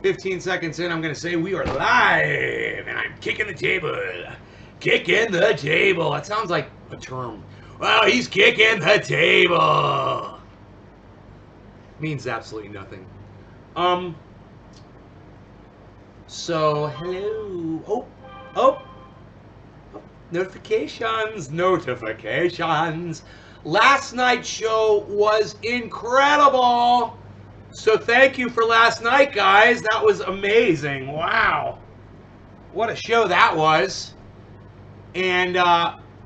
15 seconds in, I'm going to say we are live, and I'm kicking the table. Kicking the table. That sounds like a term. Well, he's kicking the table. Means absolutely nothing. So, hello. Oh. Notifications. Last night's show was incredible. So thank you for last night, guys. That was amazing. Wow. What a show that was. And,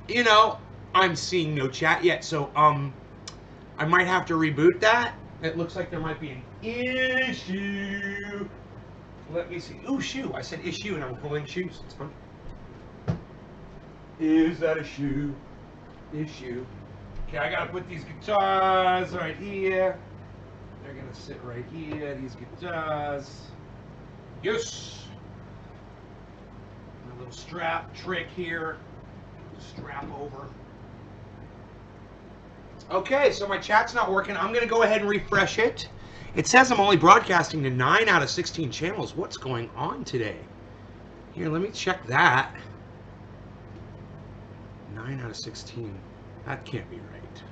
you know, I'm seeing no chat yet. So, I might have to reboot that. It looks like there might be an issue. Let me see. Ooh, shoe. I said issue and I'm pulling shoes. It's fun. Is that a shoe? Issue. Okay, I gotta put these guitars right here. They're gonna sit right here, these guitars. Yes! A little strap trick here. Strap over. Okay, so my chat's not working. I'm gonna go ahead and refresh it. It says I'm only broadcasting to 9 out of 16 channels. What's going on today? Here, let me check that. 9 out of 16. That can't be right.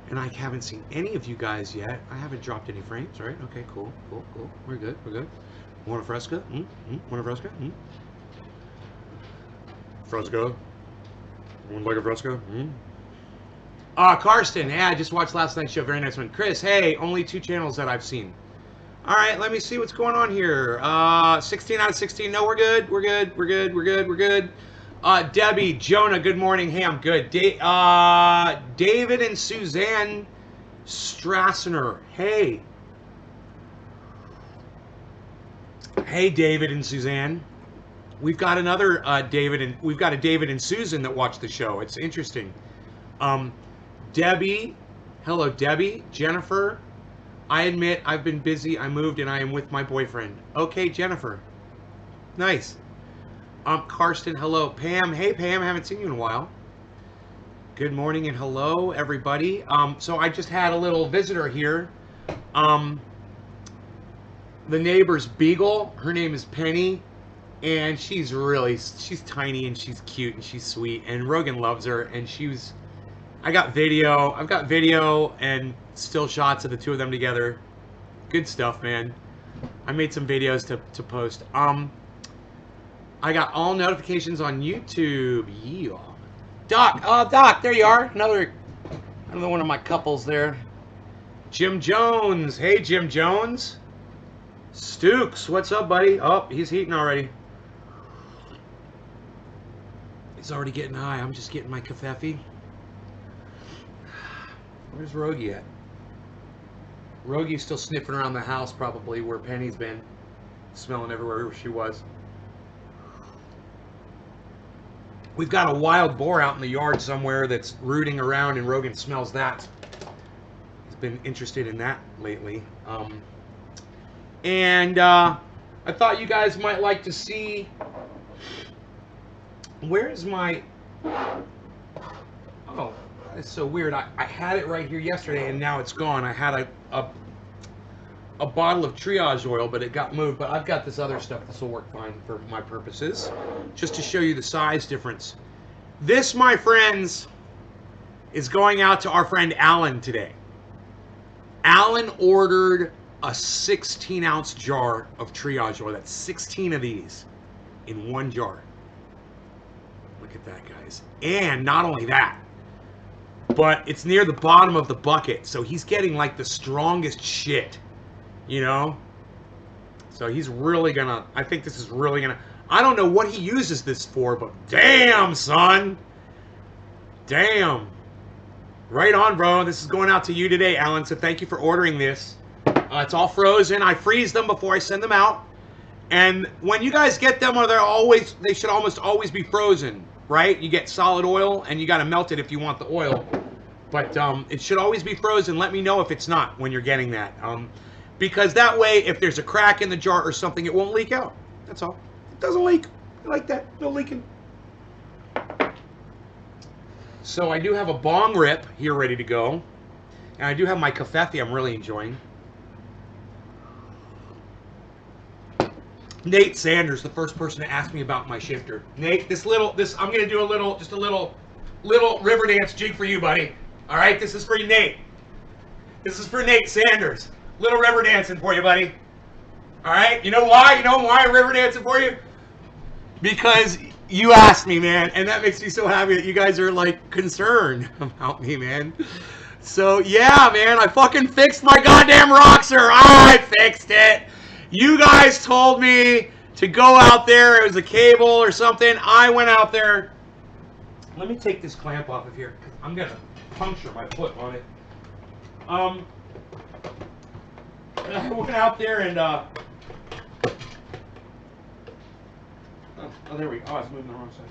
And I haven't seen any of you guys yet. I haven't dropped any frames, right? Okay, cool. We're good. Want a fresca? Want a fresca? Fresca? Would like a fresca? Karsten, hey, I just watched last night's show. Very nice one. Chris, hey, only 2 channels that I've seen. All right, let me see what's going on here. 16 out of 16. No, we're good. We're good. Debbie, Jonah, good morning. Hey, I'm good. David and Suzanne Strassner. Hey. Hey, David and Suzanne. We've got another we've got a David and Susan that watch the show. It's interesting. Debbie, hello, Debbie. Jennifer, I admit I've been busy. I moved and I am with my boyfriend. Okay, Jennifer. Nice. Karsten, hello. Pam, hey Pam, haven't seen you in a while. Good morning and hello everybody. So I just had a little visitor here. The neighbor's beagle, her name is Penny, and she's tiny and she's cute and she's sweet, and Rogan loves her, and I've got video and still shots of the two of them together. Good stuff, man. I made some videos to post. I got all notifications on YouTube. Yeah. Doc, there you are. Another one of my couples there. Jim Jones. Hey, Jim Jones. Stooks, what's up, buddy? Oh, he's heating already. He's already getting high. I'm just getting my kafefe. Where's Rogie at? Rogie's still sniffing around the house, probably where Penny's been. Smelling everywhere she was. We've got a wild boar out in the yard somewhere that's rooting around, and Rogan smells that. He's been interested in that lately. And I thought you guys might like to see. Where is my... Oh, that's so weird. I had it right here yesterday, and now it's gone. I had a bottle of Triage Oil, but it got moved. But I've got this other stuff. This will work fine for my purposes. Just to show you the size difference. This, my friends, is going out to our friend Alan today. Alan ordered a 16-ounce jar of Triage Oil. That's 16 of these in one jar. Look at that, guys. And not only that, but it's near the bottom of the bucket, so he's getting like the strongest shit. You know? So he's really gonna... I think this is really gonna... I don't know what he uses this for, but damn, son! Damn. Right on, bro. This is going out to you today, Alan, so thank you for ordering this. It's all frozen. I freeze them before I send them out. And when you guys get them, they should almost always be frozen, right? You get solid oil, and you gotta melt it if you want the oil. But it should always be frozen. Let me know if it's not when you're getting that. Because that way, if there's a crack in the jar or something, it won't leak out. That's all. It doesn't leak. I like that. No leaking. So I do have a bong rip here ready to go. And I do have my kafefe I'm really enjoying. Nate Sanders, the first person to ask me about my shifter. Nate, I'm gonna do just a little river dance jig for you, buddy. All right, this is for Nate. This is for Nate Sanders. Little river dancing for you, buddy. All right, you know why? You know why I'm river dancing for you? Because you asked me, man, and that makes me so happy that you guys are like concerned about me, man. So yeah, man, I fucking fixed my goddamn roxer. I fixed it. You guys told me to go out there. It was a cable or something. I went out there. Let me take this clamp off of here, because I'm gonna puncture my foot on it. I went out there and oh, there we go. Oh, it's moving the wrong side.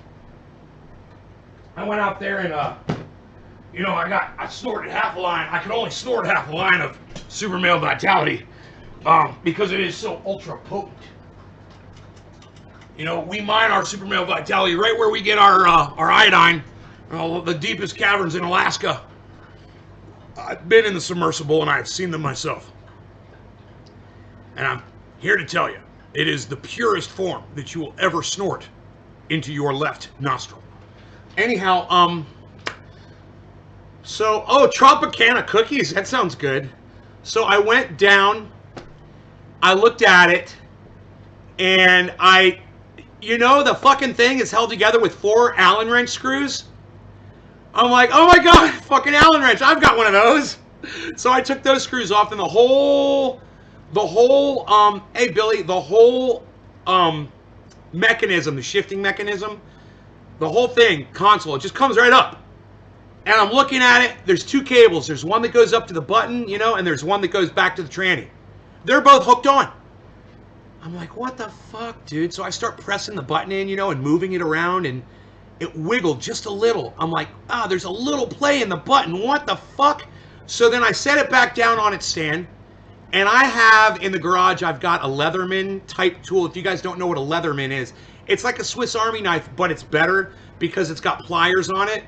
I went out there and you know, I snorted half a line. I could only snort half a line of Super Male Vitality because it is so ultra potent. You know, we mine our Super Male Vitality right where we get our iodine, the deepest caverns in Alaska. I've been in the submersible and I've seen them myself. And I'm here to tell you, it is the purest form that you will ever snort into your left nostril. Anyhow, oh, Tropicana cookies, that sounds good. So I went down, I looked at it, and you know, the fucking thing is held together with 4 Allen wrench screws. I'm like, oh my God, fucking Allen wrench, I've got one of those. So I took those screws off, and the whole hey Billy, the whole mechanism, the shifting mechanism, the whole thing, console, it just comes right up. And I'm looking at it, there's 2 cables. There's one that goes up to the button, you know, and there's one that goes back to the tranny. They're both hooked on. I'm like, what the fuck, dude? So I start pressing the button in, you know, and moving it around, and it wiggled just a little. I'm like, there's a little play in the button. What the fuck? So then I set it back down on its stand, and I have in the garage, I've got a Leatherman type tool. If you guys don't know what a Leatherman is, it's like a Swiss Army knife, but it's better because it's got pliers on it.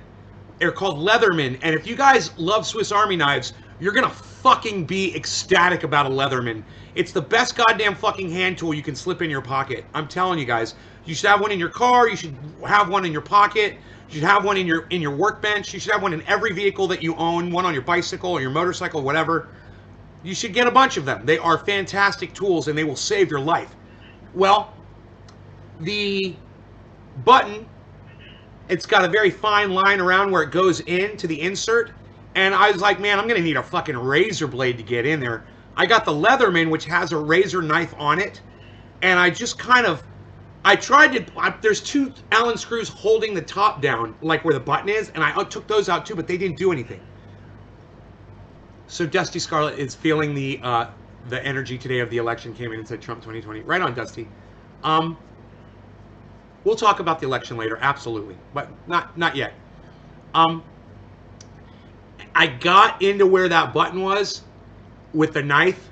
They're called Leatherman, and if you guys love Swiss Army knives, you're gonna fucking be ecstatic about a Leatherman. It's the best goddamn fucking hand tool you can slip in your pocket. I'm telling you guys, you should have one in your car. You should have one in your pocket. You should have one in your workbench. You should have one in every vehicle that you own. One on your bicycle or your motorcycle, whatever. You should get a bunch of them. They are fantastic tools, and they will save your life. Well, the button, it's got a very fine line around where it goes into the insert. And I was like, man, I'm going to need a fucking razor blade to get in there. I got the Leatherman, which has a razor knife on it. And I just kind of, there's 2 Allen screws holding the top down, like where the button is. And I took those out too, but they didn't do anything. So Dusty Scarlet is feeling the energy today of the election. Came in and said Trump 2020. Right on, Dusty. We'll talk about the election later, absolutely, but not yet. I got into where that button was with the knife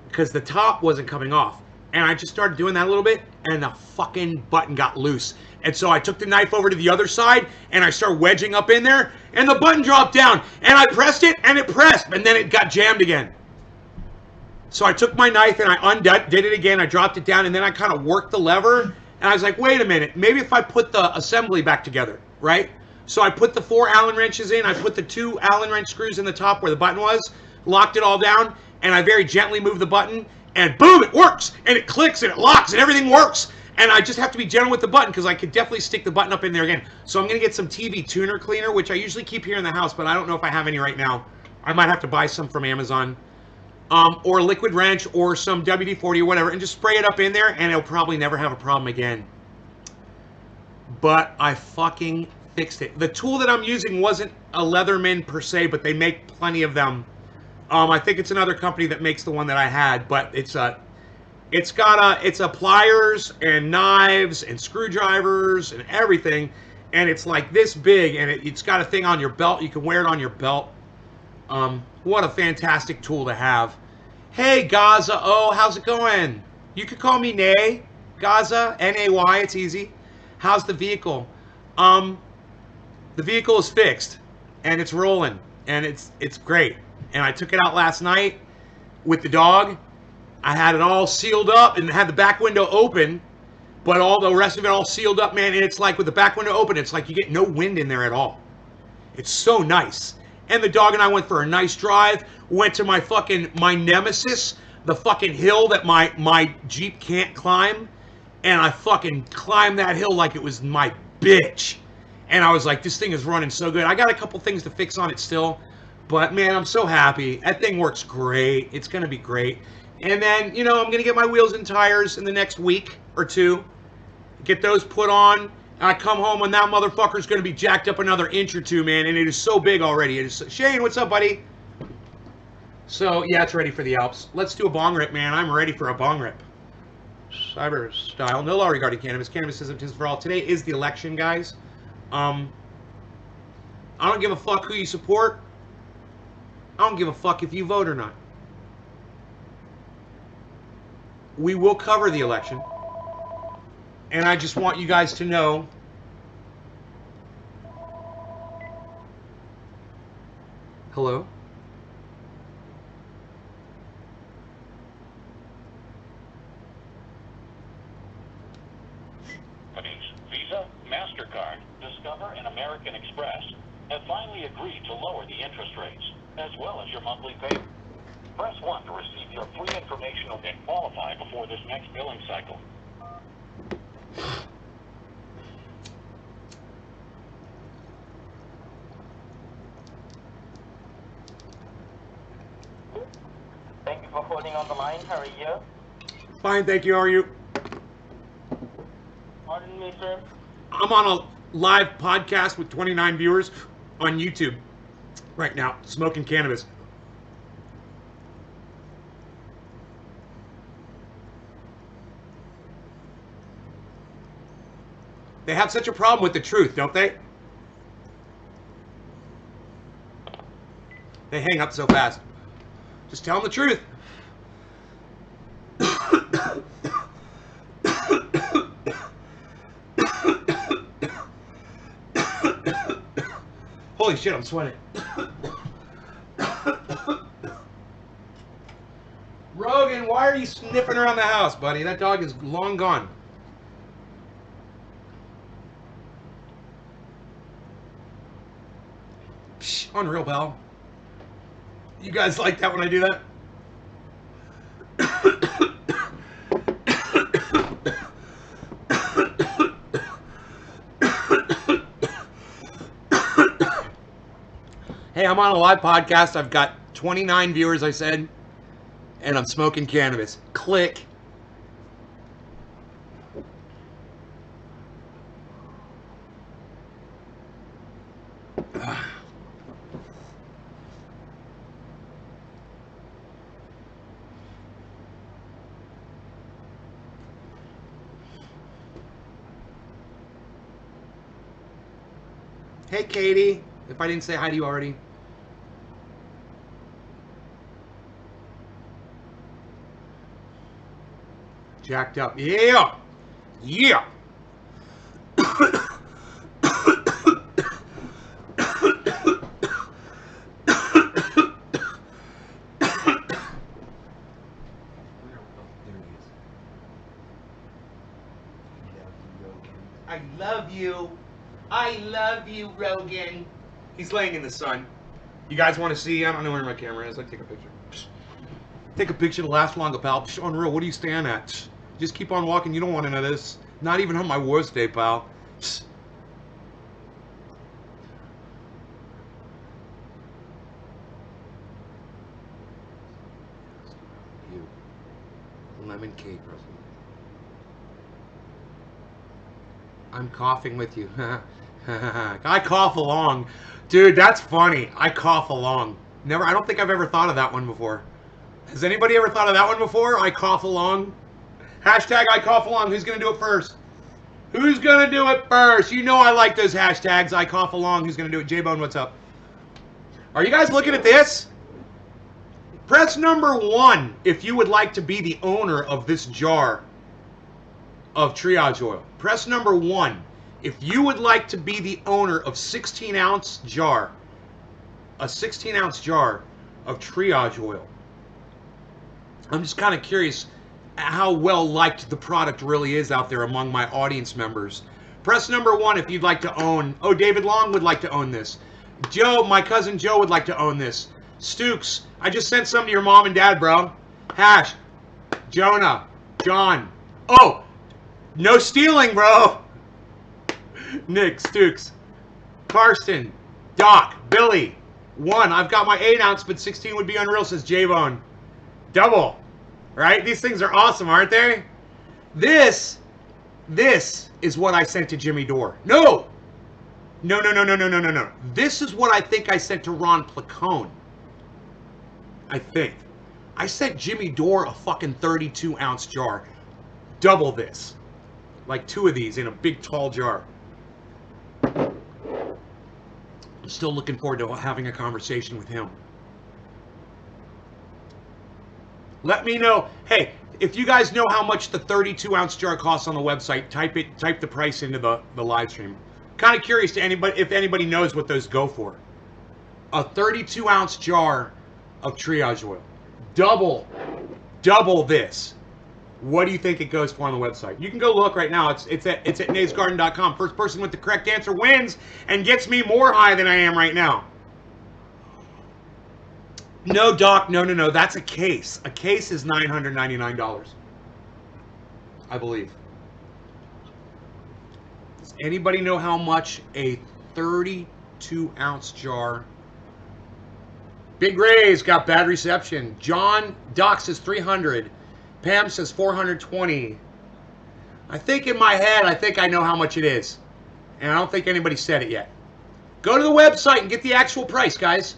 because the top wasn't coming off, and I just started doing that a little bit, and the fucking button got loose. And so I took the knife over to the other side, and I started wedging up in there, and the button dropped down, and I pressed it, and it pressed, and then it got jammed again. So I took my knife, and I did it again, I dropped it down, and then I kind of worked the lever. And I was like, wait a minute, maybe if I put the assembly back together, right? So I put the 4 Allen wrenches in, I put the 2 Allen wrench screws in the top where the button was, locked it all down, and I very gently moved the button, and boom, it works, and it clicks, and it locks, and everything works. And I just have to be gentle with the button because I could definitely stick the button up in there again. So I'm going to get some TV tuner cleaner, which I usually keep here in the house, but I don't know if I have any right now. I might have to buy some from Amazon. Or liquid wrench or some WD-40 or whatever, and just spray it up in there, and it'll probably never have a problem again. But I fucking fixed it. The tool that I'm using wasn't a Leatherman per se, but they make plenty of them. I think it's another company that makes the one that I had, but it's a pliers and knives and screwdrivers and everything, and it's like this big, and it's got a thing on your belt. You can wear it on your belt. What a fantastic tool to have. Hey, Gaza, how's it going? You could call me Nay. Gaza, N-A-Y, it's easy. How's the vehicle? The vehicle is fixed, and it's rolling, and it's great. And I took it out last night with the dog, I had it all sealed up and had the back window open, but all the rest of it all sealed up, man. And it's like with the back window open, it's like you get no wind in there at all. It's so nice. And the dog and I went for a nice drive. Went to my nemesis, the fucking hill that my Jeep can't climb. And I fucking climbed that hill like it was my bitch. And I was like, this thing is running so good. I got a couple things to fix on it still. But, man, I'm so happy. That thing works great. It's going to be great. And then, you know, I'm going to get my wheels and tires in the next week or two. Get those put on. And I come home and that motherfucker's going to be jacked up another inch or two, man. And it is so big already. It is so... Shane, what's up, buddy? So, yeah, it's ready for the Alps. Let's do a bong rip, man. I'm ready for a bong rip. Cyber style. No law regarding cannabis. Cannabis isn't just for all. Today is the election, guys. I don't give a fuck who you support. I don't give a fuck if you vote or not. We will cover the election. And I just want you guys to know. Hello? Visa, MasterCard, Discover, and American Express have finally agreed to lower the interest rates, as well as your monthly payment. Press 1 to receive your free informational and qualify before this next billing cycle. Thank you for holding on the line. How are you? Fine, thank you. How are you? Pardon me, sir. I'm on a live podcast with 29 viewers on YouTube right now, smoking cannabis. They have such a problem with the truth, don't they? They hang up so fast. Just tell them the truth. Holy shit, I'm sweating. Rogan, why are you sniffing around the house, buddy? That dog is long gone. Psh, unreal, pal. You guys like that when I do that? Hey, I'm on a live podcast. I've got 29 viewers, I said, and I'm smoking cannabis. Click. Hey, Katie. If I didn't say hi to you already. Jacked up. Yeah. Yeah. I love you. I love you, Rogan. He's laying in the sun. You guys want to see? I don't know where my camera is. I take a picture. Take a picture to last longer, pal. Unreal. What are you staring at? Just keep on walking. You don't want to know this. Not even on my worst day, pal. You. Lemon cake, Russell. I'm coughing with you. I cough along. Dude, that's funny. I cough along. Never. I don't think I've ever thought of that one before. Has anybody ever thought of that one before? I cough along. Hashtag I cough along. Who's going to do it first? Who's going to do it first? You know I like those hashtags. I cough along. Who's going to do it? J-Bone, what's up? Are you guys looking at this? Press number 1 if you would like to be the owner of this jar of Triage Oil. Press number 1 if you would like to be the owner of 16-ounce jar. A 16-ounce jar of Triage Oil. I'm just kind of curious how well liked the product really is out there among my audience members. Press number 1 if you'd like to own. Oh, David Long would like to own this. Joe, my cousin Joe would like to own this. Stukes, I just sent some to your mom and dad, bro. Hash, Jonah, John. Oh, no stealing, bro. Nick, Stukes, Karsten, Doc, Billy. 1, I've got my 8 ounce, but 16 would be unreal, says J-Bone. Double, right? These things are awesome, aren't they? This is what I sent to Jimmy Dore. No. This is what I think I sent to Ron Placone. I think. I sent Jimmy Dore a fucking 32 ounce jar. Double this. Like 2 of these in a big tall jar. I'm still looking forward to having a conversation with him. Let me know. Hey, if you guys know how much the 32 ounce jar costs on the website, type the price into the live stream. Kind of curious to anybody if anybody knows what those go for. A 32 ounce jar of Triage Oil. Double this. What do you think it goes for on the website? You can go look right now. It's at naysgarden.com. First person with the correct answer wins and gets me more high than I am right now. No, Doc. No. That's a case. A case is $999. I believe. Does anybody know how much a 32 ounce jar? Big Ray's got bad reception. John Doc says 300. Pam says 420. I think in my head, I think I know how much it is. And I don't think anybody said it yet. Go to the website and get the actual price, guys.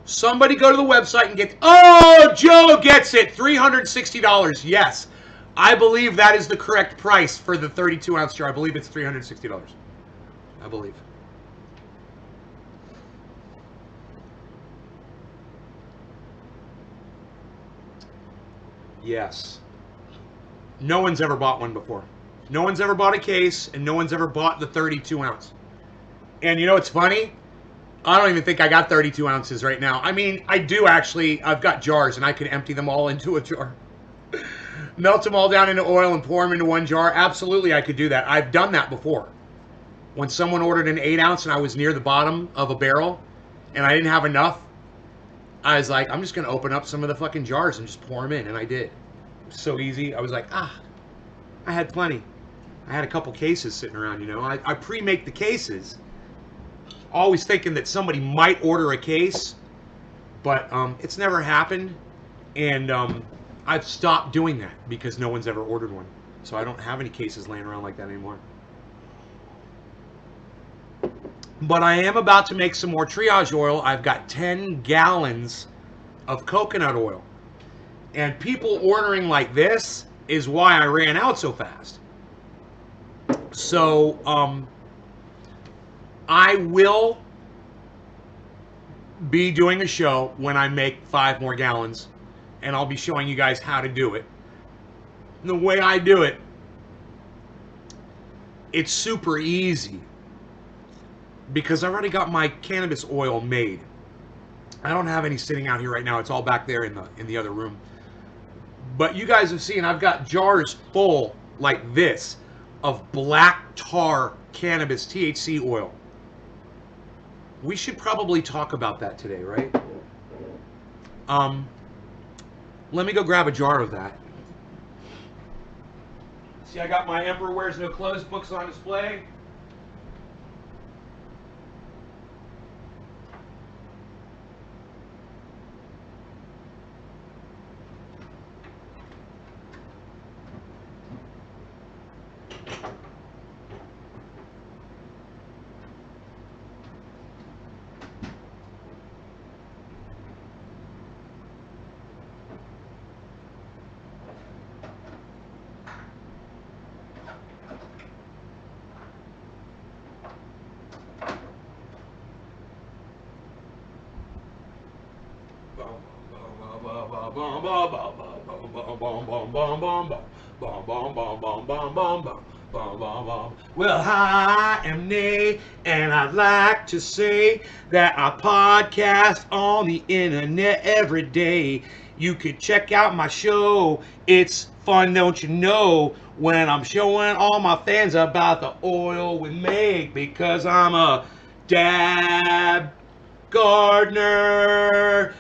Somebody go to the website and get... Oh, Joe gets it. $360. Yes. I believe that is the correct price for the 32 ounce jar. I believe it's $360. I believe. Yes. No one's ever bought one before. No one's ever bought a case, and no one's ever bought the 32 ounce. And you know what's funny? I don't even think I got 32 ounces right now. I mean, I do actually. I've got jars, and I could empty them all into a jar. Melt them all down into oil and pour them into one jar. Absolutely, I could do that. I've done that before. When someone ordered an 8 ounce and I was near the bottom of a barrel, and I didn't have enough, I was like, I'm just going to open up some of the fucking jars and just pour them in, and I did. It was so easy. I was like, I had plenty. I had a couple cases sitting around, you know. I pre-make the cases, always thinking that somebody might order a case, but it's never happened, and I've stopped doing that because no one's ever ordered one. So I don't have any cases laying around like that anymore. But I am about to make some more Triage Oil. I've got 10 gallons of coconut oil. And people ordering like this is why I ran out so fast. So, I will be doing a show when I make 5 more gallons. And I'll be showing you guys how to do it. And the way I do it, it's super easy. Because I've already got my cannabis oil made. I don't have any sitting out here right now. It's all back there in the other room. But you guys have seen I've got jars full like this of black tar cannabis THC oil. We should probably talk about that today, right? Let me go grab a jar of that. See, I got my Emperor Wears No Clothes books on display. Well, I am Nate, and I'd like to say that I podcast on the internet every day. You could check out my show. It's fun, don't you know, when I'm showing all my fans about the oil we make, because I'm a dab gardener.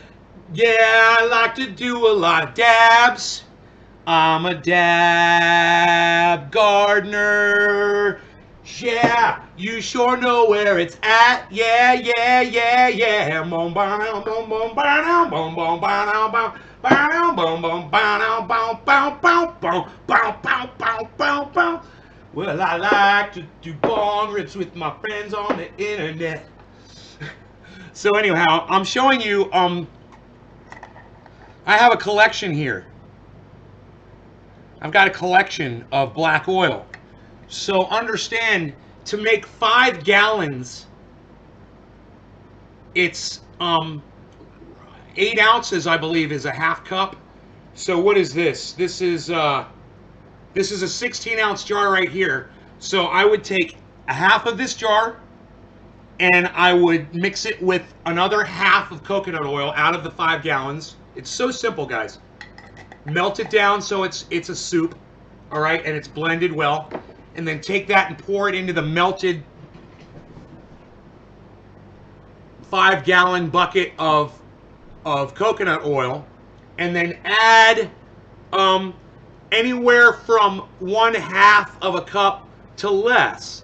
Yeah, I like to do a lot of dabs. I'm a dab gardener. Yeah, you sure know where it's at. Yeah, yeah, yeah, yeah. Boom, boom, boom, boom, boom, boom, boom, boom, boom. Boom, boom, boom, boom, boom, boom, boom, boom, boom, boom, boom, boom, boom. Well, I like to do bong rips with my friends on the internet. So anyhow, I'm showing you, I have a collection here. I've got a collection of black oil. So understand, to make 5 gallons, it's 8 ounces, I believe, is a half cup. So what is this? This is a 16-ounce jar right here. So I would take a half of this jar, and I would mix it with another half of coconut oil out of the 5 gallons. It's so simple, guys. Melt it down so it's a soup, all right, and it's blended well. And then take that and pour it into the melted 5-gallon bucket of coconut oil, and then add anywhere from 1/2 of a cup to less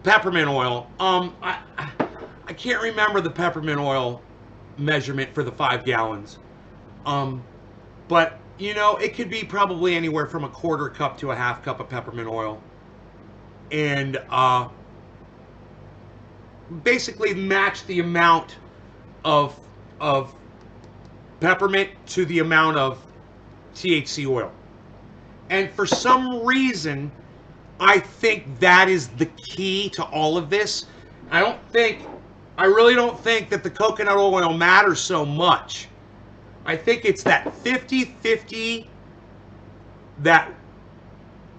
peppermint oil. I can't remember the peppermint oil measurement for the 5 gallons. But you know, it could be probably anywhere from 1/4 cup to 1/2 cup of peppermint oil. And basically match the amount of peppermint to the amount of THC oil. And for some reason, I think that is the key to all of this. I really don't think that the coconut oil matters so much. I think it's that 50-50, that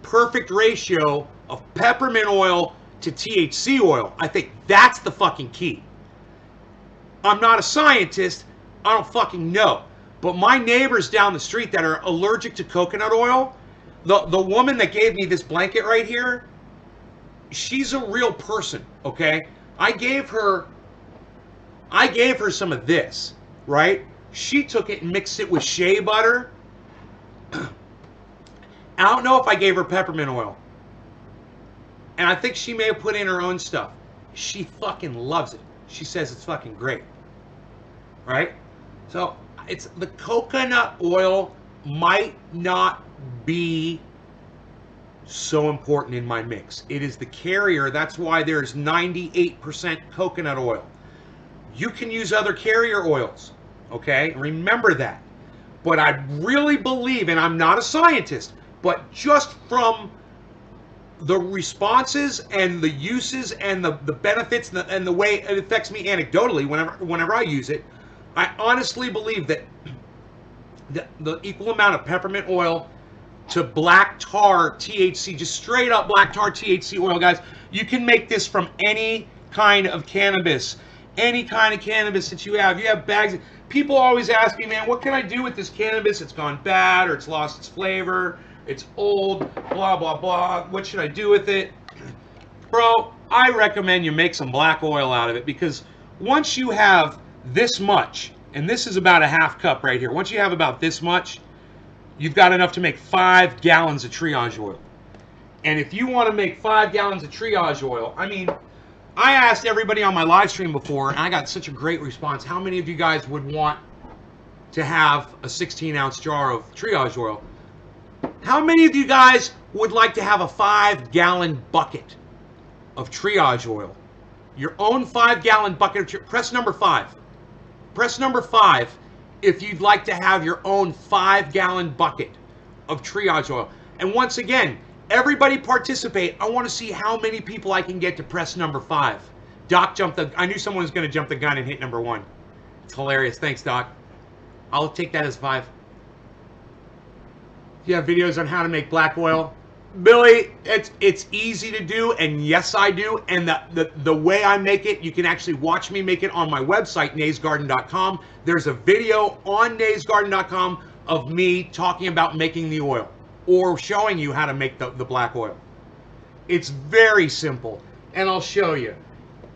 perfect ratio of peppermint oil to THC oil. I think that's the fucking key. I'm not a scientist. I don't fucking know. But my neighbors down the street that are allergic to coconut oil, the woman that gave me this blanket right here, she's a real person, okay? I gave her some of this, right? She took it and mixed it with shea butter. I don't know if I gave her peppermint oil. And I think she may have put in her own stuff. She fucking loves it. She says it's fucking great. Right? So, it's the coconut oil might not be so important in my mix. It is the carrier. That's why there's 98% coconut oil. You can use other carrier oils. Okay? Remember that. But I really believe, and I'm not a scientist, but just from the responses and the uses and the benefits and the way it affects me anecdotally whenever I use it, I honestly believe that the equal amount of peppermint oil to black tar THC, just straight up black tar THC oil, guys, you can make this from any kind of cannabis. Any kind of cannabis that you have. You have bags. People always ask me, man, what can I do with this cannabis? It's gone bad, or it's lost its flavor, it's old, blah, blah, blah. What should I do with it? Bro, I recommend you make some black oil out of it, because once you have this much, and this is about a half cup right here, once you have about this much, you've got enough to make 5 gallons of Triage oil. And if you want to make 5 gallons of Triage oil, I mean, I asked everybody on my live stream before, and I got such a great response. How many of you guys would want to have a 16-ounce jar of Triage oil? How many of you guys would like to have a 5-gallon bucket of Triage oil? Your own 5-gallon bucket of press number 5. Press number 5 if you'd like to have your own 5-gallon bucket of Triage oil. And once again, everybody participate. I want to see how many people I can get to press number 5. Doc jumped the... I knew someone was going to jump the gun and hit number 1. It's hilarious. Thanks, Doc. I'll take that as 5. You have videos on how to make black oil? Billy, it's easy to do, and yes, I do. And the way I make it, you can actually watch me make it on my website, naysgarden.com. There's a video on naysgarden.com of me talking about making the oil or showing you how to make the black oil. It's very simple, and I'll show you.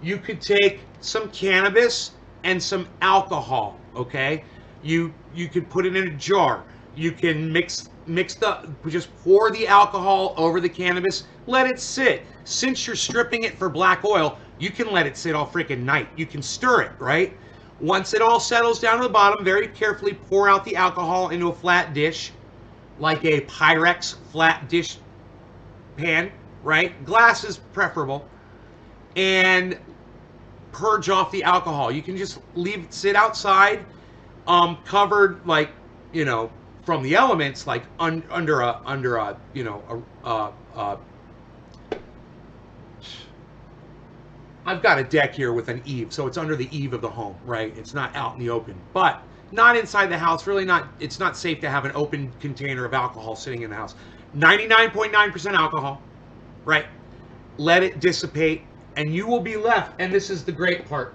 You could take some cannabis and some alcohol, okay? You could put it in a jar. You can just pour the alcohol over the cannabis, let it sit. Since you're stripping it for black oil, you can let it sit all freaking night. You can stir it, right? Once it all settles down to the bottom, very carefully pour out the alcohol into a flat dish, like a Pyrex flat dish pan, right? Glass is preferable. And purge off the alcohol. You can just leave it sit outside, covered, like, you know, from the elements, like under a you know, I've got a deck here with an eave, so it's under the eave of the home, right? It's not out in the open, but not inside the house. Really not. It's not safe to have an open container of alcohol sitting in the house. 99.9% alcohol, right? Let it dissipate, and you will be left. And this is the great part.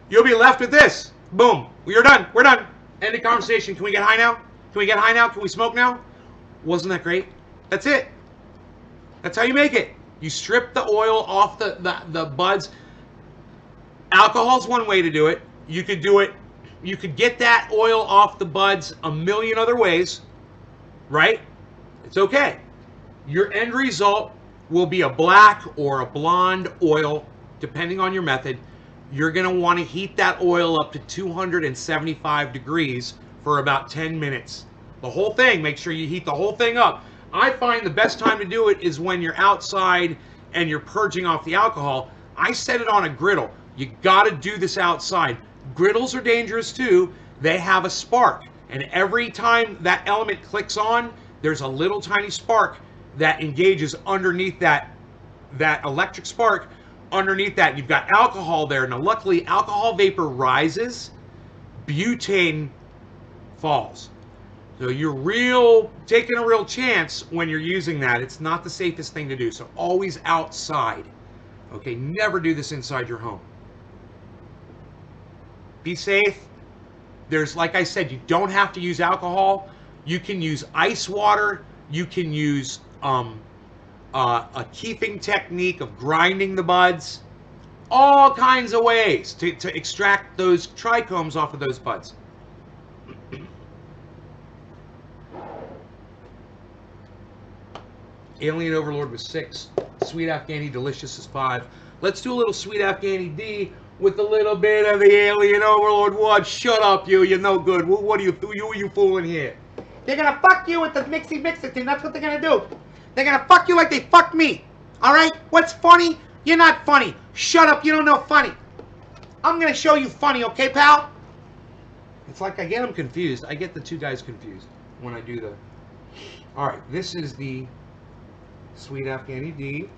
You'll be left with this. Boom. We're done. We're done. End of conversation. Can we get high now? Can we get high now? Can we smoke now? Wasn't that great? That's it. That's how you make it. You strip the oil off the buds. Alcohol's one way to do it. You could do it. You could get that oil off the buds a million other ways, right? It's okay. Your end result will be a black or a blonde oil, depending on your method. You're going to want to heat that oil up to 275 degrees for about 10 minutes. The whole thing, make sure you heat the whole thing up. I find the best time to do it is when you're outside and you're purging off the alcohol. I set it on a griddle. You got to do this outside. Griddles are dangerous too. They have a spark. And every time that element clicks on, there's a little tiny spark that engages underneath that electric spark. Underneath that, you've got alcohol there. Now, luckily, alcohol vapor rises, butane falls. So you're taking a real chance when you're using that. It's not the safest thing to do. So always outside. Okay, never do this inside your home. Be safe. There's, like I said, you don't have to use alcohol. You can use ice water. You can use a keeping technique of grinding the buds. All kinds of ways to extract those trichomes off of those buds. Alien Overlord was 6. Sweet Afghani Delicious is 5. Let's do a little Sweet Afghani D with a little bit of the Alien Overlord. What? Shut up, you. You're no good. What are you fooling here? They're gonna fuck you with the mixy mixer thing. That's what they're gonna do. They're gonna fuck you like they fucked me. Alright? What's funny? You're not funny. Shut up. You don't know funny. I'm gonna show you funny, okay, pal? It's like I get them confused. I get the two guys confused when I do the... Alright, this is the Sweet Afghani D.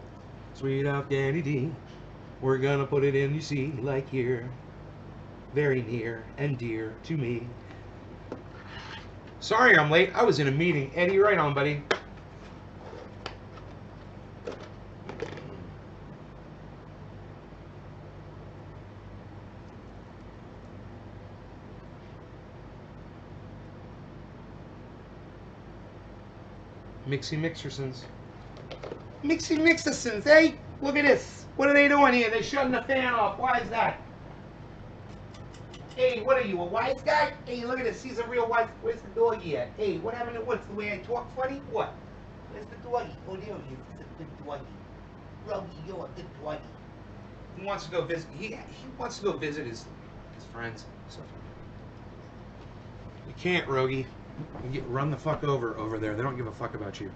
Sweet Afghani D. We're gonna put it in, you see, like here. Very near and dear to me. Sorry I'm late. I was in a meeting. Eddie, right on, buddy. Mixy Mixersons. Mixy Mixersons, eh? Look at this. What are they doing here? They're shutting the fan off. Why is that? Hey, what are you, a wise guy? Hey, look at this. He's a real wise... Where's the doggy at? Hey, what happened to what's the way I talk funny? What? Where's the doggy? Oh, there he is. He's a good doggy. Rogie, you're a good doggy. He wants to go visit... He wants to go visit his friends. So, you can't, Rogie. You get run the fuck over there. They don't give a fuck about you.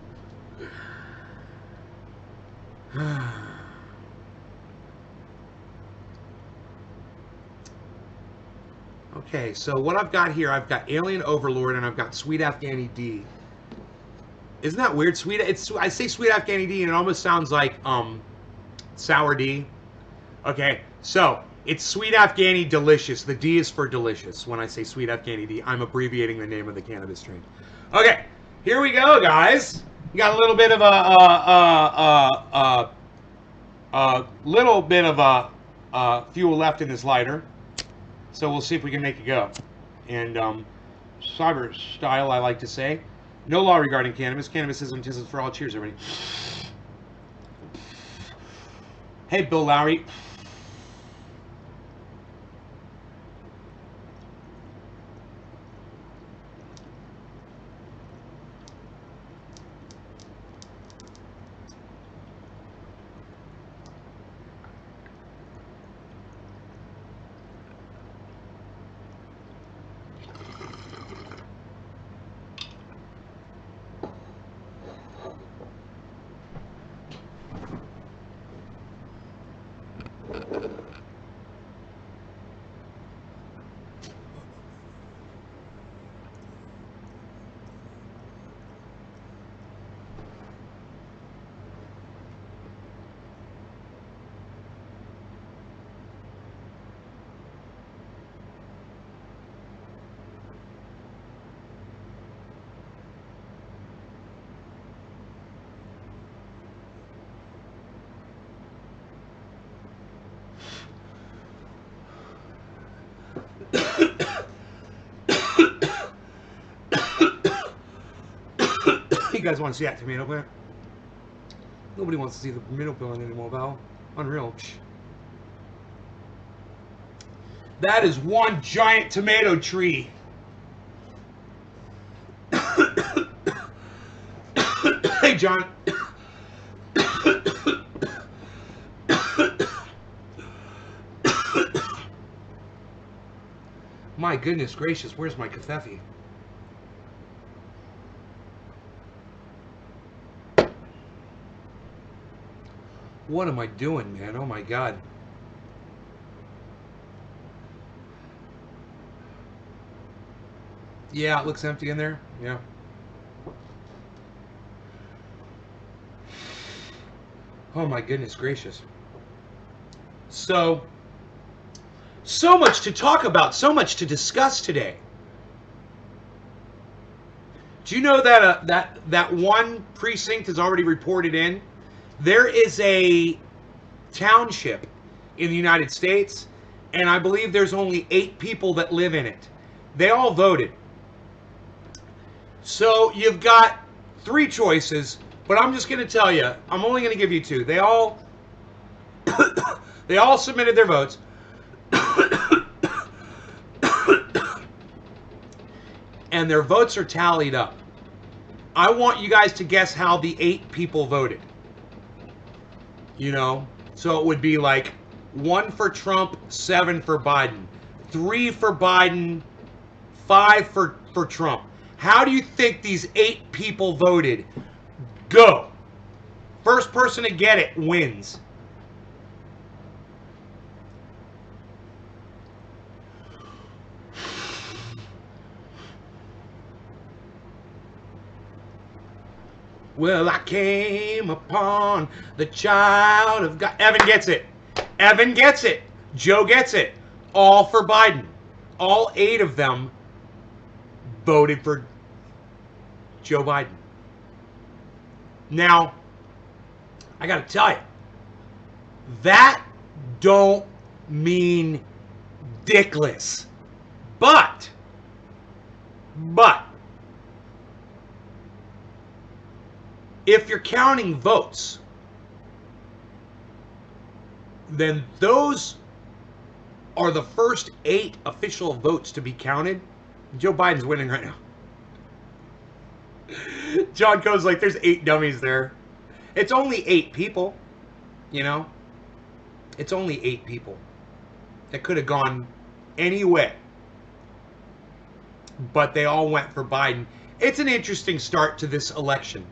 Okay, so what I've got here, I've got Alien Overlord and I've got Sweet Afghani D. Isn't that weird? I say Sweet Afghani D and it almost sounds like Sour D. Okay, so it's Sweet Afghani Delicious. The D is for delicious. When I say Sweet Afghani D, I'm abbreviating the name of the cannabis strain. Okay, here we go, guys. We got a little bit of fuel left in this lighter, so we'll see if we can make it go. And cyber style, I like to say. No law regarding cannabis. Cannabis isn't intensive for all. Cheers, everybody. Hey, Bill Lowry. You guys want to see that tomato plant? Nobody wants to see the tomato plant anymore, Val. Unreal. That is one giant tomato tree. Hey, John. My goodness gracious, where's my kefefe? What am I doing, man? Oh my God. Yeah, it looks empty in there. Yeah. Oh my goodness gracious. So much to talk about, so much to discuss today. Do you know that that one precinct is already reported in? There is a township in the United States, and I believe there's only 8 people that live in it. They all voted. So you've got 3 choices, but I'm just going to tell you, I'm only going to give you 2. They all they all submitted their votes. And their votes are tallied up. I want you guys to guess how the 8 people voted. You know, so it would be like 1 for Trump, 7 for Biden, 3 for Biden, 5 for Trump. How do you think these 8 people voted? Go. First person to get it wins. Well, I came upon the child of God. Evan gets it. Evan gets it. Joe gets it. All for Biden. All 8 of them voted for Joe Biden. Now, I got to tell you, that don't mean dickless. But, if you're counting votes, then those are the first 8 official votes to be counted. Joe Biden's winning right now. John Coe's like, there's 8 dummies there. It's only 8 people, you know? It's only 8 people. That could have gone any way. But they all went for Biden. It's an interesting start to this election.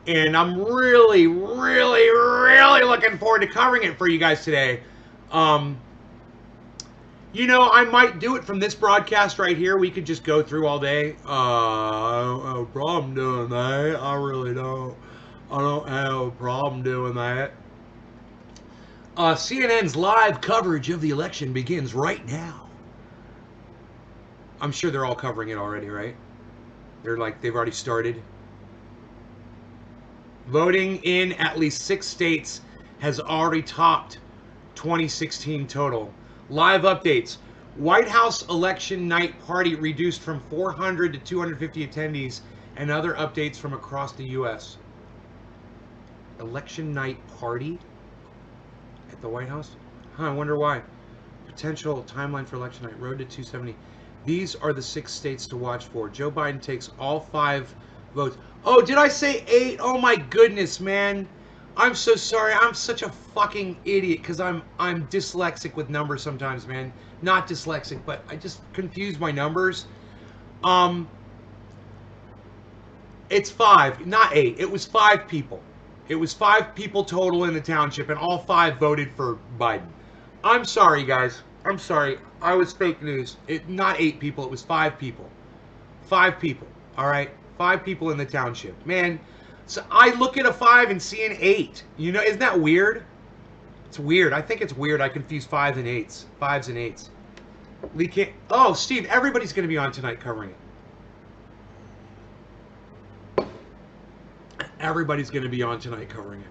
And I'm really, really, really looking forward to covering it for you guys today. You know, I might do it from this broadcast right here. We could just go through all day. I don't have a problem doing that. I really don't. I don't have a problem doing that. CNN's live coverage of the election begins right now. I'm sure they're all covering it already, right? They've already started. Voting in at least 6 states has already topped 2016 total. Live updates. White House election night party reduced from 400 to 250 attendees, and other updates from across the U.S. Election night party at the White House? Huh, I wonder why. Potential timeline for election night, road to 270. These are the 6 states to watch for. Joe Biden takes all 5 votes. Oh, did I say 8? Oh my goodness, man. I'm so sorry. I'm such a fucking idiot because I'm dyslexic with numbers sometimes, man. Not dyslexic, but I just confuse my numbers. It's 5, not 8. It was 5 people. It was 5 people total in the township, and all 5 voted for Biden. I'm sorry, guys. I'm sorry. I was fake news. Not 8 people. It was 5 people. 5 people. All right? 5 people in the township. Man, so I look at a 5 and see an 8. You know, isn't that weird? It's weird. I think it's weird. I confuse 5s and 8s. 5s and 8s. Lee can't. Oh, Steve, everybody's going to be on tonight covering it. Everybody's going to be on tonight covering it.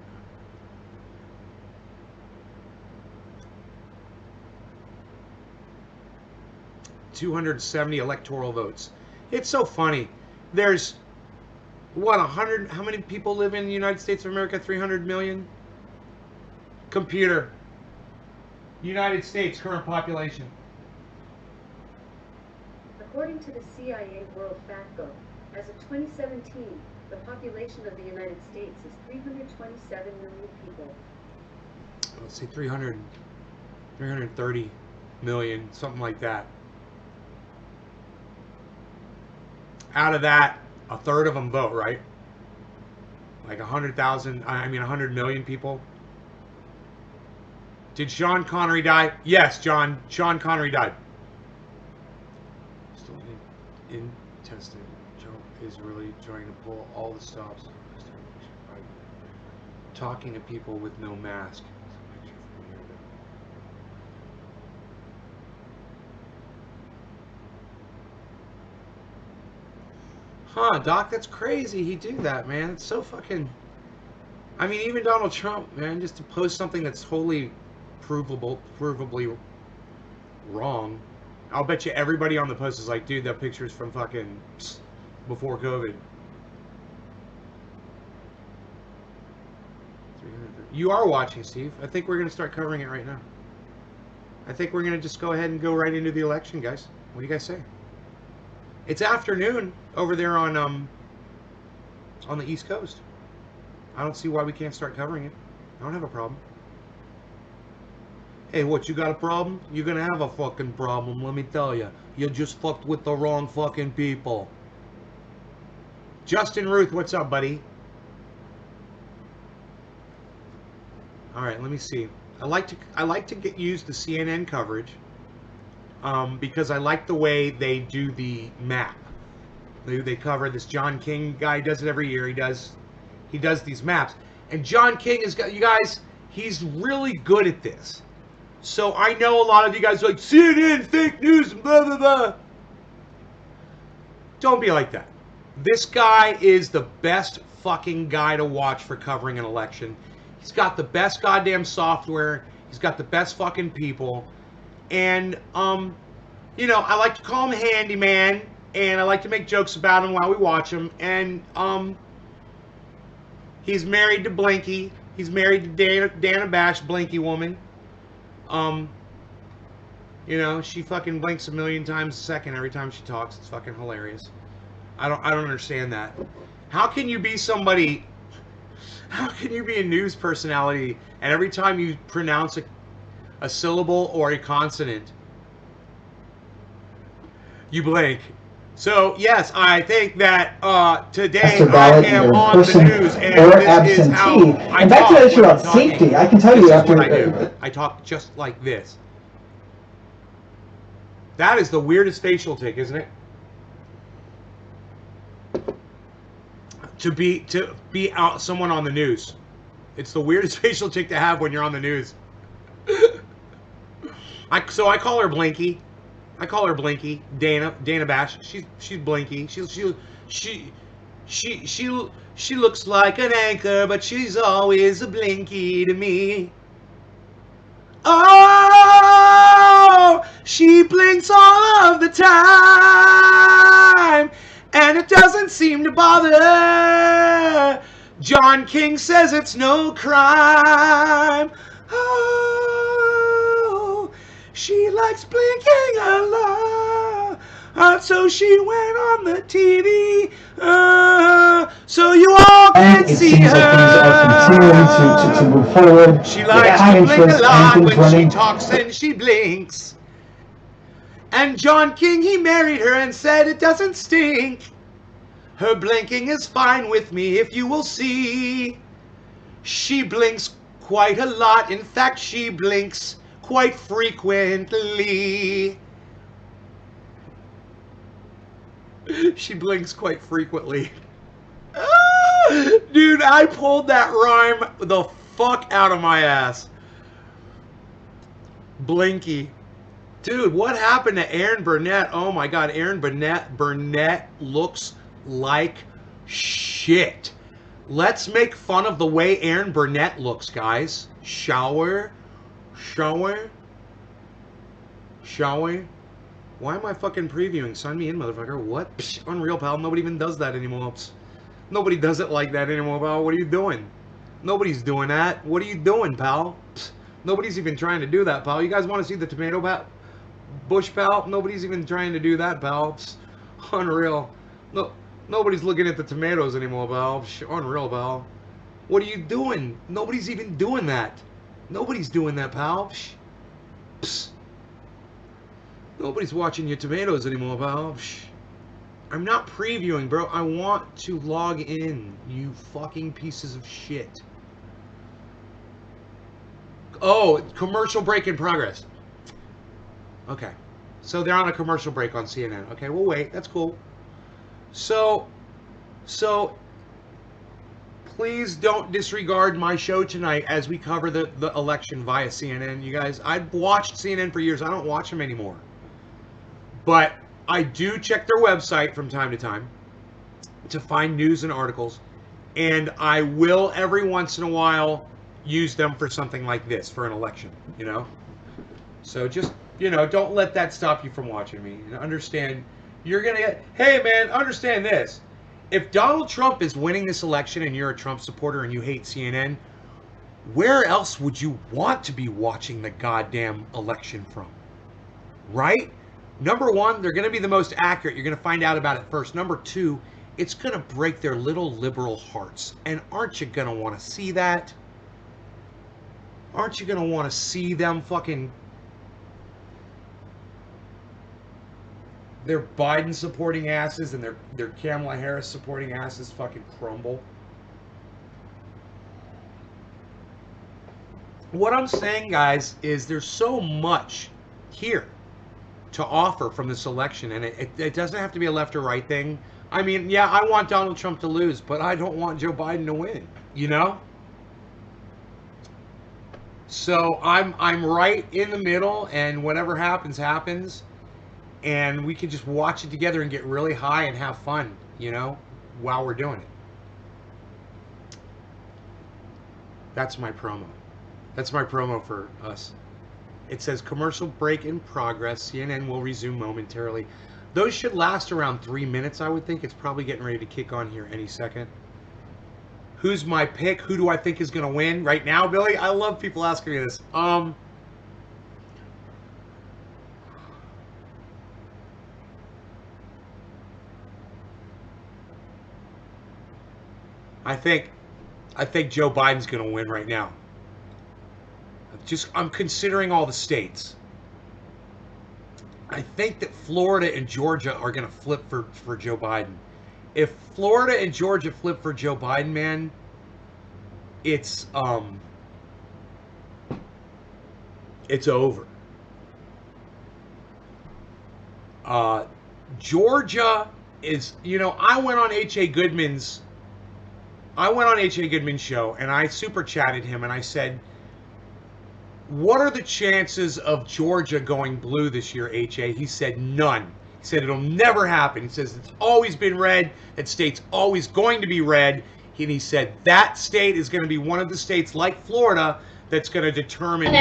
$270 electoral votes. It's so funny. There's, what, 100? How many people live in the United States of America? 300 million? Computer. United States current population. According to the CIA World Factbook, as of 2017, the population of the United States is 327 million people. Let's see, 330 million, something like that. Out of that, a third of them vote, right? Like 100,000, I mean 100 million people. Did Sean Connery die? Yes, Sean Connery died. Still in testing. Joe is really trying to pull all the stops. Talking to people with no mask. Huh, Doc, that's crazy. He did that, man. It's so fucking... I mean, even Donald Trump, man, just to post something that's totally provably wrong. I'll bet you everybody on the post is like, dude, that picture's from fucking before COVID. You are watching, Steve. I think we're going to start covering it right now. I think we're going to just go ahead and go right into the election, guys. What do you guys say? It's afternoon over there on the East Coast. I don't see why we can't start covering it. I don't have a problem. Hey, what, you got a problem? You're gonna have a fucking problem, let me tell you. You just fucked with the wrong fucking people. Justin Ruth, what's up, buddy? All right, let me see. I like to use the CNN coverage because I like the way they do the map. They cover this. John King guy does it every year. He does these maps, and John King is, you guys, he's really good at this. So I know a lot of you guys are like, CNN, fake news, blah, blah, blah. Don't be like that. This guy is the best fucking guy to watch for covering an election. He's got the best goddamn software. He's got the best fucking people. And, you know, I like to call him Handyman, and I like to make jokes about him while we watch him. And, he's married to Blinky. He's married to Dana Bash, Blinky woman. You know, she fucking blinks a million times a second every time she talks. It's fucking hilarious. I don't understand that. How can you be somebody, how can you be a news personality and every time you pronounce a syllable or a consonant, you blink? So, yes, I think that today I am on the news, and this is how I back to talk the issue when I'm about talking. safety, I can tell you This is after... what I do. I talk just like this. That is the weirdest facial tick, isn't it? To be out someone on the news. It's the weirdest facial tick to have when you're on the news. So I call her Blinky. I call her Blinky. Dana Bash. She's Blinky. She looks like an anchor, but she's always a Blinky to me. Oh, She blinks all of the time, and it doesn't seem to bother. John King says it's no crime. Oh, she likes blinking a lot. So she went on the TV, so you all can see her. And it seems like things are continuing to move forward. She likes to blink a lot when she talks and she blinks. And John King, he married her and said it doesn't stink. Her blinking is fine with me, if you will see. She blinks quite a lot. In fact, she blinks quite frequently. She blinks quite frequently. Dude, I pulled that rhyme the fuck out of my ass. Blinky. Dude, what happened to Aaron Burnett? Oh my god, Aaron Burnett looks like shit. Let's make fun of the way Aaron Burnett looks, guys. Shower. Why am I fucking previewing? Sign me in, motherfucker. What? Psh, unreal, pal. Nobody even does that anymore. Psh. Nobody does it like that anymore, pal. What are you doing? Nobody's doing that. What are you doing, pal? Psh. Nobody's even trying to do that, pal. You guys want to see the tomato bush, pal? Nobody's even trying to do that, pal. Psh. Unreal. No, nobody's looking at the tomatoes anymore, pal. Psh. Unreal, pal. What are you doing? Nobody's even doing that. Nobody's doing that, pal. Psh. Psh. Nobody's watching your tomatoes anymore, pal. Psh. I'm not previewing, bro. I want to log in, you fucking pieces of shit. Oh, commercial break in progress. Okay. So they're on a commercial break on CNN. Okay, we'll wait. That's cool. So please don't disregard my show tonight as we cover the election via CNN, you guys. I've watched CNN for years. I don't watch them anymore. But I do check their website from time to time to find news and articles. And I will every once in a while use them for something like this, for an election, you know? So just, you know, don't let that stop you from watching me. And understand, you're going to get, hey man, understand this. If Donald Trump is winning this election and you're a Trump supporter and you hate CNN, where else would you want to be watching the goddamn election from? Right? Number one, they're going to be the most accurate. You're going to find out about it first. Number two, it's going to break their little liberal hearts. And aren't you going to want to see that? Aren't you going to want to see them fucking... their Biden supporting asses and their Kamala Harris supporting asses fucking crumble? What I'm saying, guys, is there's so much here to offer from this election, and it doesn't have to be a left or right thing. I mean, yeah, I want Donald Trump to lose, but I don't want Joe Biden to win, you know? So I'm right in the middle, and whatever happens, happens, and we can just watch it together and get really high and have fun, you know, while we're doing it. That's my promo. That's my promo for us. It says commercial break in progress. CNN will resume momentarily. Those should last around 3 minutes, I would think. It's probably getting ready to kick on here any second. Who's my pick? Who do I think is going to win right now, Billy? I love people asking me this. I think Joe Biden's going to win right now. I'm considering all the states. I think that Florida and Georgia are going to flip for Joe Biden. If Florida and Georgia flip for Joe Biden, man, it's over. Georgia is, you know, I went on H.A. Goodman's show and I super chatted him and I said, what are the chances of Georgia going blue this year, H.A.? He said none. He said it'll never happen. He says it's always been red. That state's always going to be red. And he said that state is going to be one of the states like Florida that's going to determine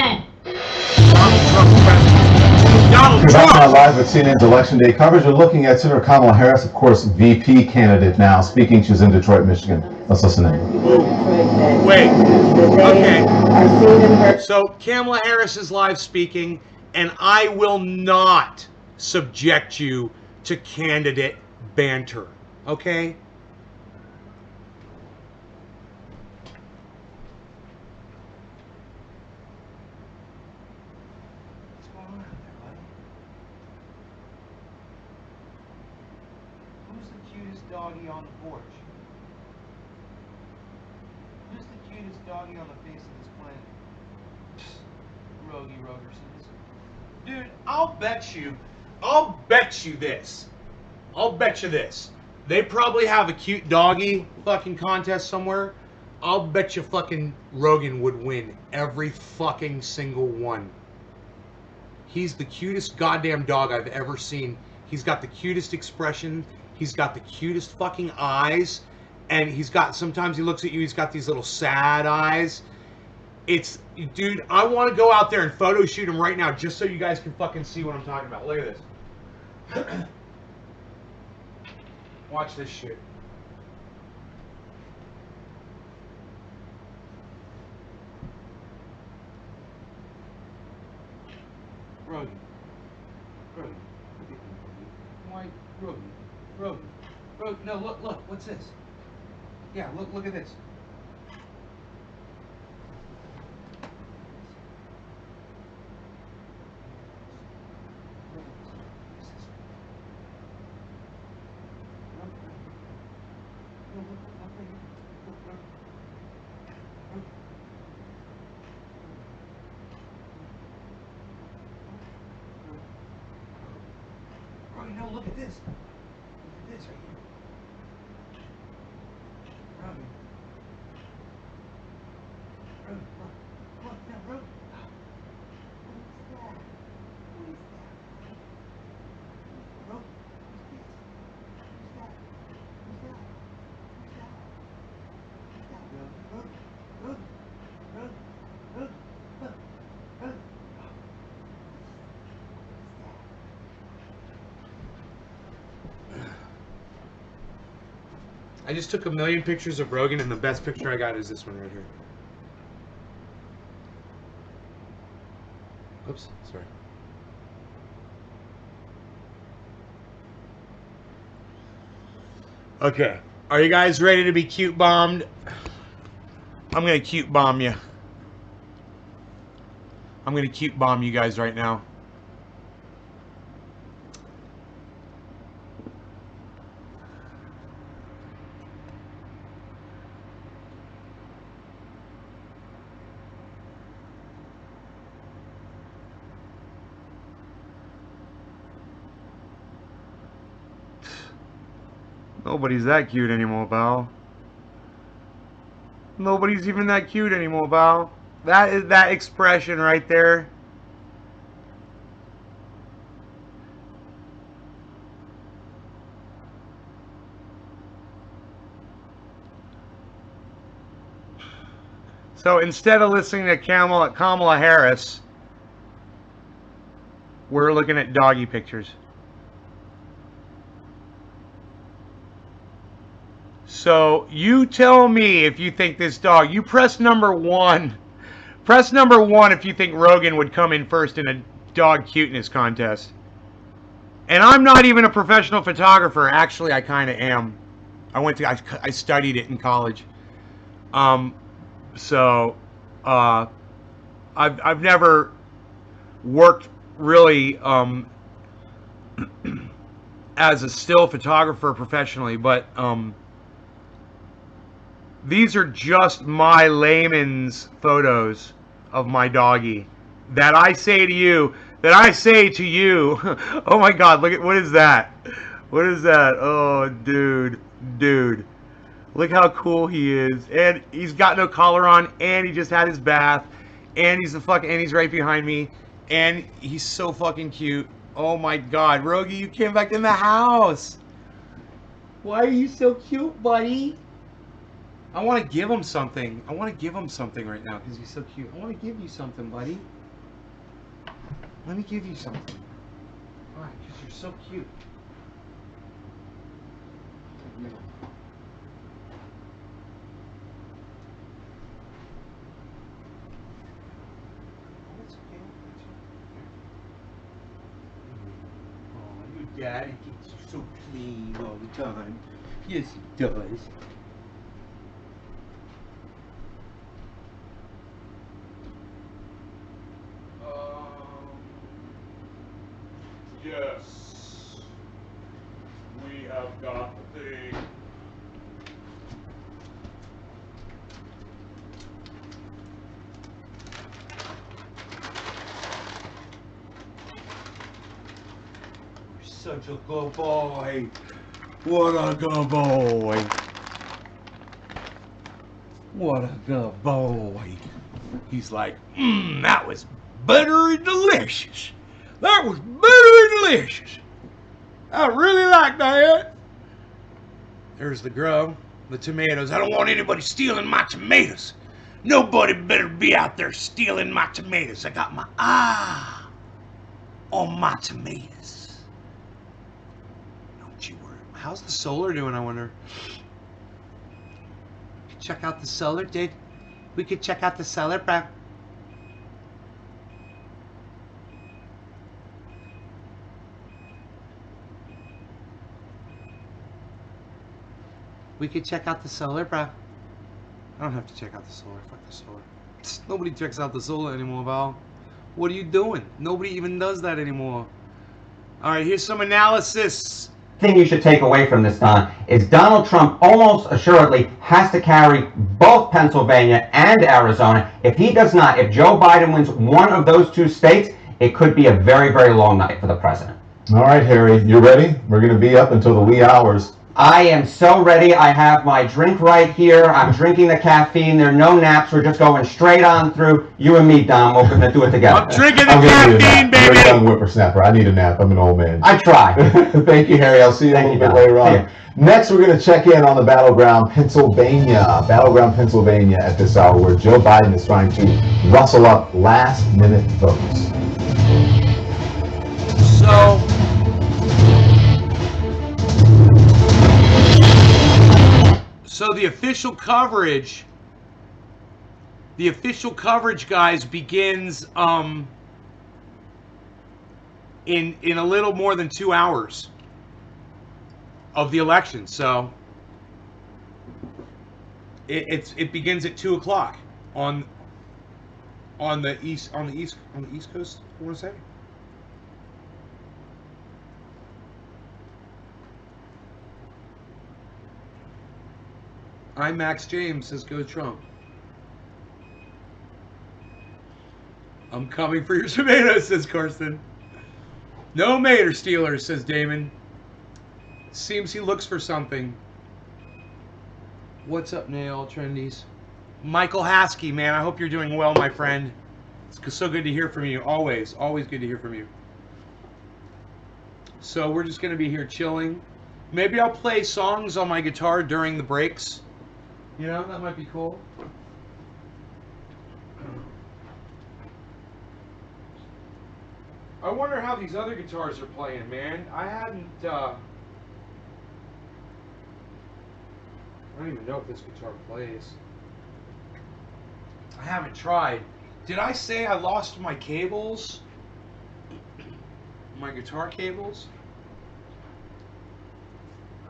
Donald You're back on live with CNN's Election Day coverage. We're looking at Senator Kamala Harris, of course, VP candidate now, speaking. She's in Detroit, Michigan. Let's listen in. Wait. Okay. So Kamala Harris is live speaking, and I will not subject you to candidate banter. Okay? Doggy on the porch? Who's the cutest doggy on the face of this planet? Rogie Rogersons. Dude, I'll bet you this. They probably have a cute doggy fucking contest somewhere. I'll bet you fucking Rogan would win every fucking single one. He's the cutest goddamn dog I've ever seen. He's got the cutest expression. He's got the cutest fucking eyes. And he's got, sometimes he looks at you, he's got these little sad eyes. It's, dude, I want to go out there and photo shoot him right now just so you guys can fucking see what I'm talking about. Look at this. Watch this shit. Rogan. Rogan. Why? Rogan. Rogan. Rogan. No, look. What's this? Yeah, look at this. No, look at this. Look at this right here. Rogan. Rogan, look. Look, now, Rogan. What is that? What is that? Rogan, what's this? Who's that? Who's that? Who's that? Who's that, Rogan? Rogan. Rogan. Rogan. Rogan. Look. Rogan. I just took 1,000,000 pictures of Rogan, and the best picture I got is this one right here. Oops, sorry. Okay, are you guys ready to be cute bombed? I'm gonna cute bomb you. I'm gonna cute bomb you guys right now. Nobody's that cute anymore, pal. Nobody's even that cute anymore, pal. That is that expression right there. So instead of listening to Kamala Harris, we're looking at doggy pictures. So you tell me if you think this dog, you press number 1. Press number 1 if you think Rogan would come in first in a dog cuteness contest. And I'm not even a professional photographer. Actually, I kind of am. I studied it in college. So I've never worked really as a still photographer professionally, but these are just my layman's photos of my doggy that I say to you, oh my God, look at, what is that? What is that? Oh, dude. Look how cool he is. And he's got no collar on, and he just had his bath, and he's right behind me, and he's so fucking cute. Oh my God, Rogie, you came back in the house. Why are you so cute, buddy? I want to give him something. I want to give him something right now because he's so cute. I want to give you something, buddy. Let me give you something. Why? Because you're so cute. Oh, your daddy gets you so clean all the time. Yes, he does. Yes. We have got the thing. Such a good boy. What a good boy. What a good boy. He's like, that was buttery delicious. That was buttery delicious. I really like that. There's the grub, the tomatoes. I don't want anybody stealing my tomatoes. Nobody better be out there stealing my tomatoes. I got my eye on my tomatoes. Don't you worry. How's the solar doing, I wonder? Check out the solar, dude. We could check out the solar, bro. We could check out the solar, bro. I don't have to check out the solar. Fuck the solar. Nobody checks out the solar anymore, Val. What are you doing? Nobody even does that anymore. All right, here's some analysis. Thing you should take away from this, Don, is Donald Trump almost assuredly has to carry both Pennsylvania and Arizona. If he does not, if Joe Biden wins one of those two states, it could be a very, very long night for the president. All right, Harry, you ready? We're going to be up until the wee hours. I am so ready. I have my drink right here. I'm drinking the caffeine. There are no naps. We're just going straight on through. You and me, Don. We're going to do it together. I'm drinking the I'm gonna need a caffeine, nap. You're a baby. young whippersnapper. I need a nap. I'm an old man. I try. Thank you, Harry. I'll see you a little bit later on. Next, we're going to check in on the Battleground, Pennsylvania. Battleground, Pennsylvania at this hour, where Joe Biden is trying to rustle up last-minute votes. So the official coverage, guys, begins in a little more than 2 hours of the election. So it begins at 2 o'clock on the east coast. I want to say. I'm Max James, says Go Trump. I'm coming for your tomatoes, says Karsten. No Mater Steelers, says Damon. Seems he looks for something. What's up, Nail Trendies? Michael Haskey, man, I hope you're doing well, my friend. It's so good to hear from you. Always good to hear from you. So we're just going to be here chilling. Maybe I'll play songs on my guitar during the breaks. You know, that might be cool. I wonder how these other guitars are playing, man. I don't even know if this guitar plays. I haven't tried. Did I say I lost my cables? My guitar cables?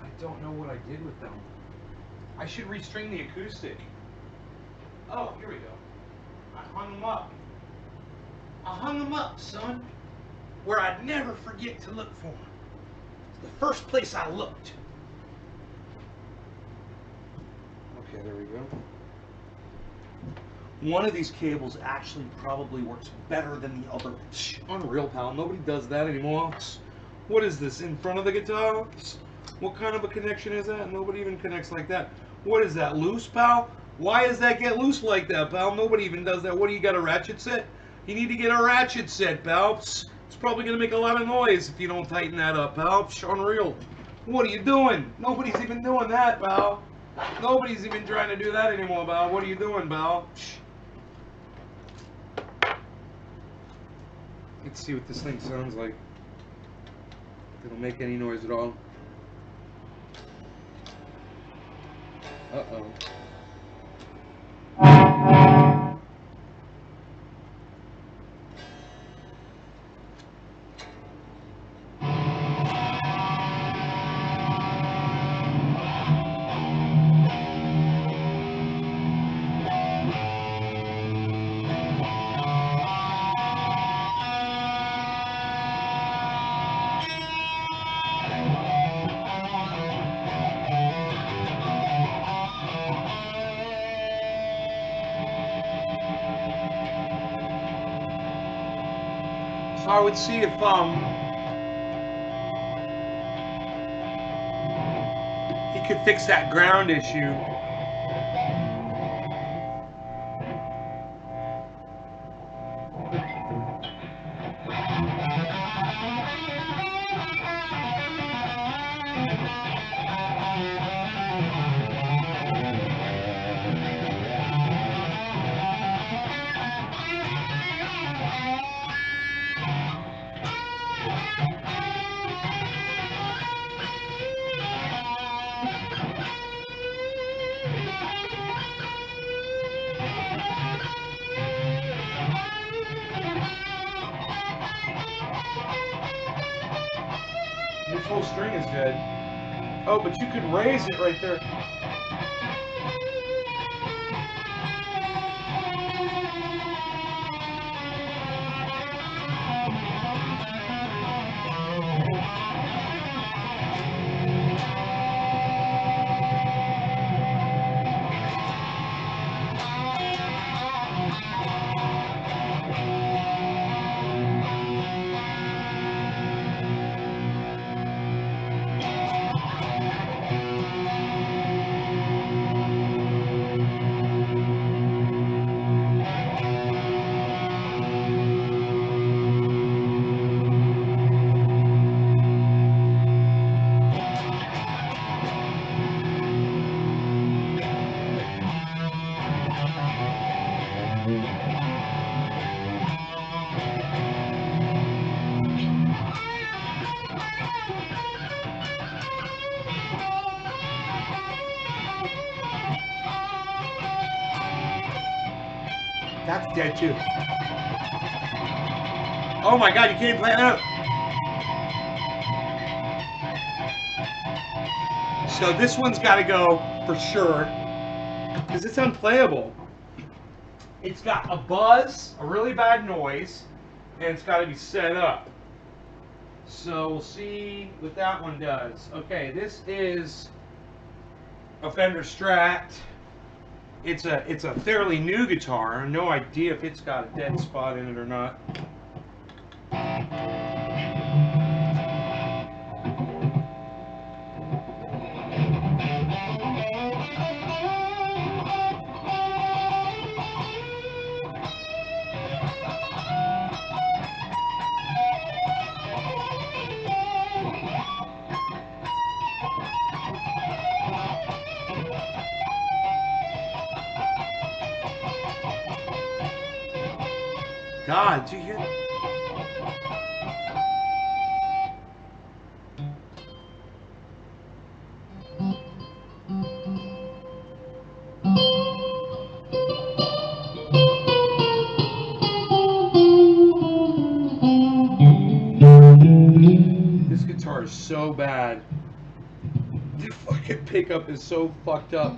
I don't know what I did with them. I should restring the acoustic. Oh, here we go. I hung them up. I hung them up, son. Where I'd never forget to look for them. It's the first place I looked. Okay, there we go. One of these cables actually probably works better than the other. Unreal, pal. Nobody does that anymore. What is this, in front of the guitar? What kind of a connection is that? Nobody even connects like that. What is that, loose, pal? Why does that get loose like that, pal? Nobody even does that. What, do you got a ratchet set? You need to get a ratchet set, pal. It's probably going to make a lot of noise if you don't tighten that up, pal. Unreal. What are you doing? Nobody's even doing that, pal. Nobody's even trying to do that anymore, pal. What are you doing, pal? Let's see what this thing sounds like. They don't make any noise at all. Uh-oh. So I would see if he could fix that ground issue. This whole string is dead. Oh, but you could raise it right there. That's dead too. Oh my god, you can't play that. So this one's got to go for sure because it's unplayable. It's got a buzz, a really bad noise, and it's got to be set up. So we'll see what that one does. Okay, this is a Fender Strat. It's a fairly new guitar. No idea if it's got a dead spot in it or not. God, do you hear? This guitar is so bad. The fucking pickup is so fucked up.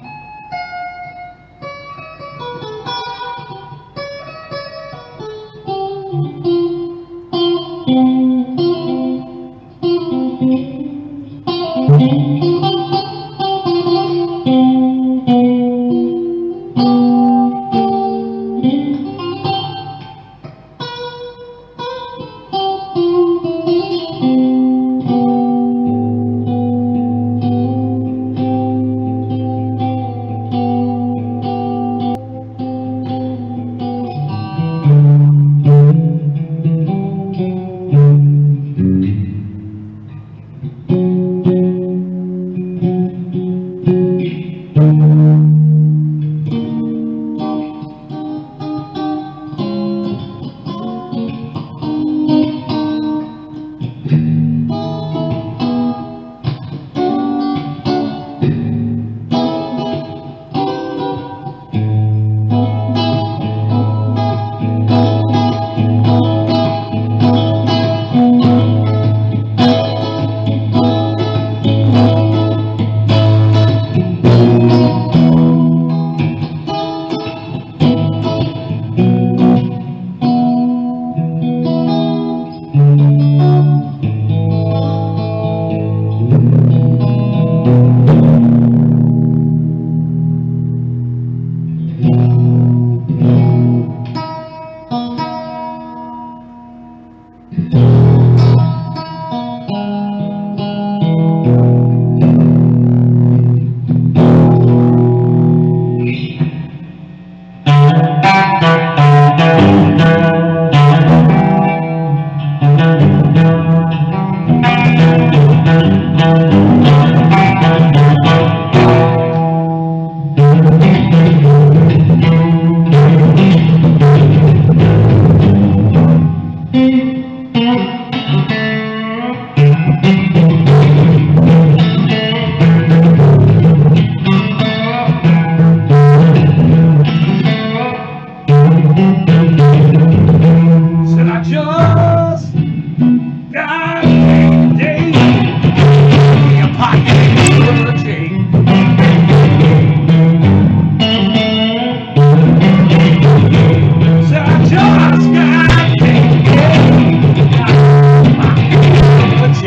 Bye.